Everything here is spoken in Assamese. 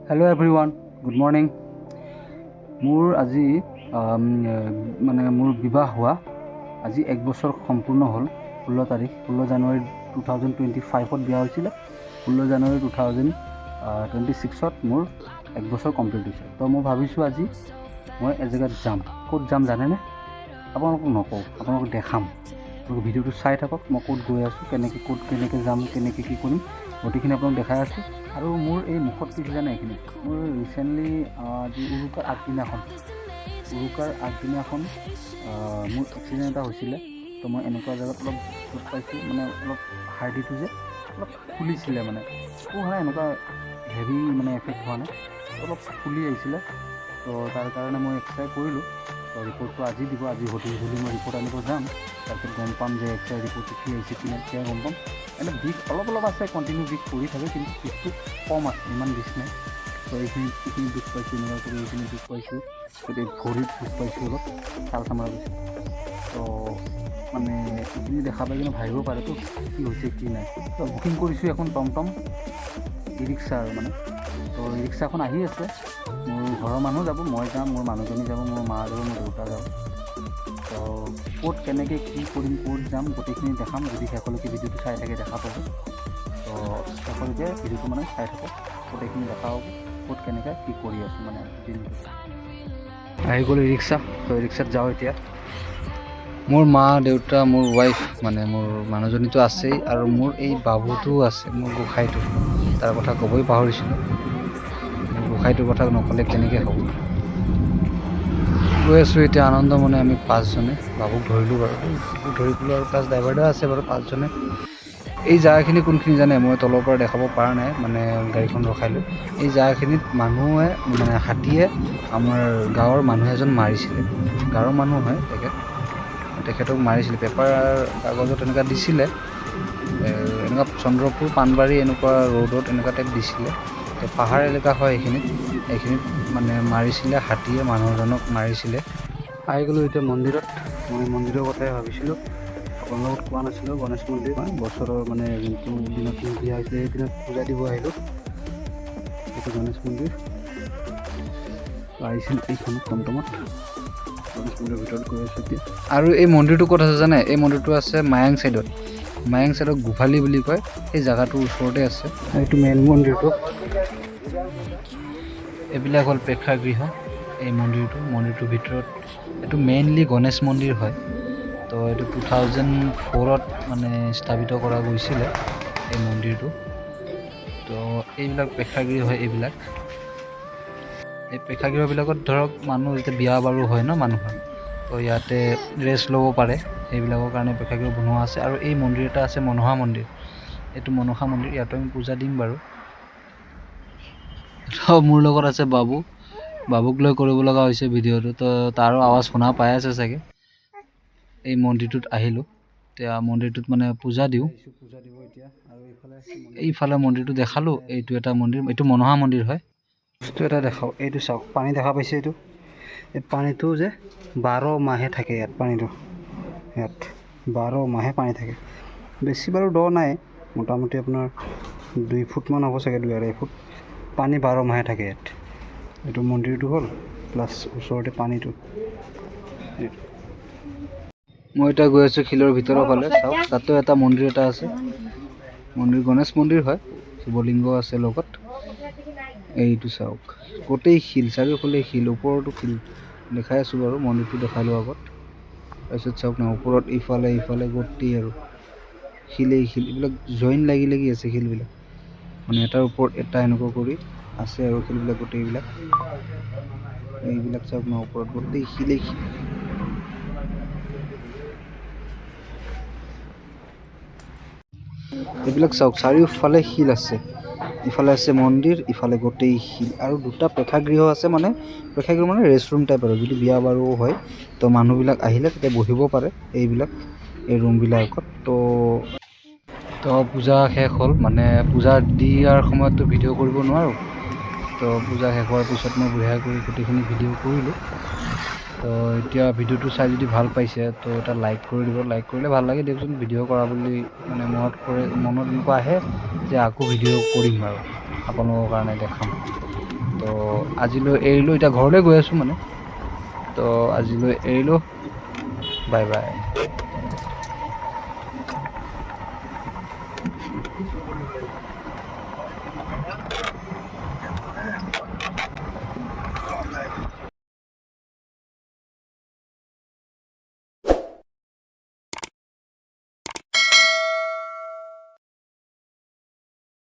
Hello' everyone, good morning. মোৰ আজি মোৰ বিবাহ হোৱা আজি 1 বছৰ সম্পূৰ্ণ হ'ল। 16 জানুৱাৰী 2025 বিয়া হৈছিলে। 16 জানুৱাৰী 2026 মোৰ 1 বছৰ কমপ্লিট হৈছে। তো মই ভাবিছোঁ আজি মই এজেগাত যাম। ক'ত যাম জানেনে? আপোনালোকক নকওঁ, আপোনালোকক দেখাম। আপোনালোকে ভিডিঅ'টো চাই থাকক। মই ক'ত গৈ আছোঁ, কেনেকৈ যাম, কেনেকৈ কি কৰিম, গোটেইখিনি আপোনালোক দেখাই আছোঁ। আৰু মোৰ এই মুখত কি জানে, এইখিনি মোৰ ৰিচেণ্টলি যি উৰুকাৰ আগদিনাখন মোৰ এক্সিডেণ্ট এটা হৈছিলে। তো মই এনেকুৱা জেগাত অলপ দুখ পাইছোঁ, অলপ হাৰ্ডিটো যে অলপ ফুলিছিলে, একো হোৱা নাই, এনেকুৱা হেভি এফেক্ট হোৱা নাই, অলপ ফুলি আহিছিলে। তো তাৰ কাৰণে মই এক্সৰে কৰিলোঁ। তো ৰিপৰ্টটো আজি দিব। আজি গধূলি মই ৰিপৰ্ট আনিব যাম। তাৰপিছত গম পাম যে এক্সৰে ৰিপৰ্টটো কি আহিছে, কি নাই, তেতিয়া গম পাম। এনে বিষ অলপ আছে, কণ্টিনিউ বিষ কৰি থাকে, কিন্তু বিষটো কম আছে, ইমান বিষ নাই। তো এইখিনি দুখ পাইছোঁ, এনেকুৱা কৰি এইখিনি দুখ পাইছোঁ, গোটেই ভৰিত দুখ পাইছোঁ, অলপ ছাল চামৰা গৈছে। তো এইখিনি দেখা পাই কিনে ভাবিব পাৰেতো কি হৈছে কি নাই। তো বুকিং কৰিছোঁ এখন টমটম ই ৰিক্সা তো ই ৰিক্সাখন আহি আছে। মোৰ ঘৰৰ মানুহ যাব, মই যাম, মোৰ মানুহজনী যাব, মোৰ মা যাব, মোৰ দেউতা যাব। তো ক'ত কেনেকৈ কি কৰিম, ক'ত যাম, গোটেইখিনি দেখাম। যদি শেষলৈকে ভিডিঅ'টো চাই থাকে দেখা পাব। তো শেষলৈকে ভিডিঅ'টো চাই থাকক, গোটেইখিনি দেখা হ'ব, ক'ত কেনেকৈ কি কৰি আছোঁ দিনটো। আহি গ'ল ই ৰিক্সা। তো ই ৰিক্সাত যাওঁ এতিয়া। মোৰ মা দেউতা, মোৰ ৱাইফ মোৰ মানুহজনীটো আছেই, আৰু মোৰ এই বাবুটোও আছে, মোৰ গোসাঁইটো। তাৰ কথা ক'বই পাহৰিছিলোঁ। মোৰ গোসাঁইটোৰ কথা নক'লে কেনেকৈ হ'ব। গৈ আছোঁ এতিয়া আনন্দ আমি 5জনে। বাবুক ধৰিলোঁ বাৰু, ধৰি পেলাই আৰু প্লাছ ড্ৰাইভাৰদা আছে বাৰু, 5জনে। এই জাগাখিনি কোনখিনি জানে? মই তলৰ পৰা দেখাব পৰা নাই, গাড়ীখন ৰখাই লৈ। এই জাগাখিনিত মানুহে হাতীয়ে আমাৰ গাঁৱৰ মানুহ এজন মাৰিছিলে। গাঁৱৰ মানুহ হয় তেখেতক মাৰিছিলে। পেপাৰ কাগজত এনেকুৱা দিছিলে, এনেকুৱা চন্দ্ৰপুৰ পাণবাৰী এনেকুৱা ৰোডত এনেকুৱা টাইপ দিছিলে। তো পাহাৰ এলেকা হয় এইখিনিত মাৰিছিলে, হাতীয়ে মানুহজনক মাৰিছিলে। আহি গ'লোঁ এতিয়া মন্দিৰত। মই মন্দিৰৰ কথাই ভাবিছিলোঁ, আপোনাৰ লগত কোৱা নাছিলোঁ। গণেশ মন্দিৰ বছৰৰ যোনটো দিনত মোৰ বিয়া হৈছিলে, সেই দিনত পূজা দিব আহিলোঁ। এইটো গণেশ মন্দিৰ। আহিছিল এইখনত টমটমত। গণেশ মন্দিৰৰ ভিতৰত গৈ আছোঁ এতিয়া। আৰু এই মন্দিৰটো ক'ত আছে জানে? এই মন্দিৰটো আছে মায়াং চাইডত গোভালি বুলি কয়। সেই জেগাটোৰ ওচৰতে আছে। এইটো মেইন মন্দিৰটো। এইবিলাক হ'ল প্ৰেক্ষাগৃহ। এই মন্দিৰটোৰ ভিতৰত এইটো মেইনলি গণেশ মন্দিৰ হয়। তো এইটো 2004ত স্থাপিত কৰা গৈছিলে এই মন্দিৰটো। তো এইবিলাক প্ৰেক্ষাগৃহ হয়। এই প্ৰেক্ষাগৃহবিলাকত ধৰক মানুহ যেতিয়া বিয়া বাৰু হয় ন মানুহৰ, তো ইয়াতে ৰেষ্ট ল'ব পাৰে। সেইবিলাকৰ কাৰণে প্ৰেক্ষাগৃহ বনোৱা আছে। আৰু এই মন্দিৰ এটা আছে, মনসা মন্দিৰ। এইটো মনসা মন্দিৰ, ইয়াতো আমি পূজা দিম বাৰু। মোৰ লগত আছে বাবুক লৈ কৰিব লগা হৈছে ভিডিঅ'টো। তো তাৰো আৱাজ শুনা পাই আছে চাগে। এই মন্দিৰটোত আহিলোঁ, এতিয়া মন্দিৰটোত পূজা দিওঁ। আৰু এইফালে মন্দিৰটো দেখালোঁ। এইটো এটা মন্দিৰ, এইটো মনসা মন্দিৰ হয়। বস্তু এটা দেখাওঁ, এইটো চাওক, পানী দেখা পাইছে? এই পানীটো যে 12 মাহে থাকে ইয়াত। ইয়াত 12 মাহে পানী থাকে। বেছি বাৰু দ নাই, মোটামুটি আপোনাৰ 2 ফুটমান হ'ব চাগে, 2-2.5 ফুট। পানী 12 মাহে থাকে ইয়াত। এইটো মন্দিৰটো হ'ল, প্লাছ ওচৰতে পানীটো। মই এতিয়া গৈ আছোঁ শিলৰ ভিতৰৰ ফালে। চাওক, তাতো এটা মন্দিৰ এটা আছে। গণেশ মন্দিৰ হয়, শিৱলিংগ আছে লগত। এইটো চাওক, গোটেই শিল, চাৰিওফালে শিল, ওপৰতো শিল দেখাই আছোঁ বাৰু। মন্দিৰটো দেখালোঁ আগত। তাৰপিছত চাওক না, ওপৰত ইফালে গোটেই আৰু শিলেই শিল। এইবিলাক জইন লাগি আছে শিলবিলাক, এটাৰ ওপৰত এটা এনেকুৱা কৰি আছে আৰু শিলবিলাক গোটেইবিলাক। এইবিলাক চাওক না, ওপৰত গোটেই শিলেই শিল। এইবিলাক চাওক, চাৰিওফালে শিল আছে। ইফালে আছে মন্দিৰ, ইফালে গোটেই শিল। আৰু 2টা প্ৰেক্ষাগৃহ আছে, প্ৰেক্ষাগৃহ ৰেষ্ট ৰুম টাইপ আৰু। যদি বিয়া বাৰু হয়, তো মানুহবিলাক আহিলে তেতিয়া বহিব পাৰে এই ৰুমবিলাকত। তো পূজা শেষ হ'ল, পূজা দিয়াৰ সময়ততো ভিডিঅ' কৰিব নোৱাৰোঁ। তো পূজা শেষ হোৱাৰ পিছত মই বঢ়িয়া কৰি গোটেইখিনি ভিডিঅ' কৰিলোঁ। তো এতিয়া ভিডিঅ'টো চাই যদি ভাল পাইছে তো এটা লাইক কৰি দিব, লাইক কৰিলে ভাল লাগে দিয়কচোন, ভিডিঅ' কৰা বুলি মানে মনত এনেকুৱা আহে যে আকৌ ভিডিঅ' কৰিম আৰু আপোনালোকৰ কাৰণে দেখাম। তো আজিলৈ এৰিলোঁ, এতিয়া ঘৰলৈ গৈ আছোঁ মানে, তো আজিলৈ এৰিলোঁ, বাই বাই।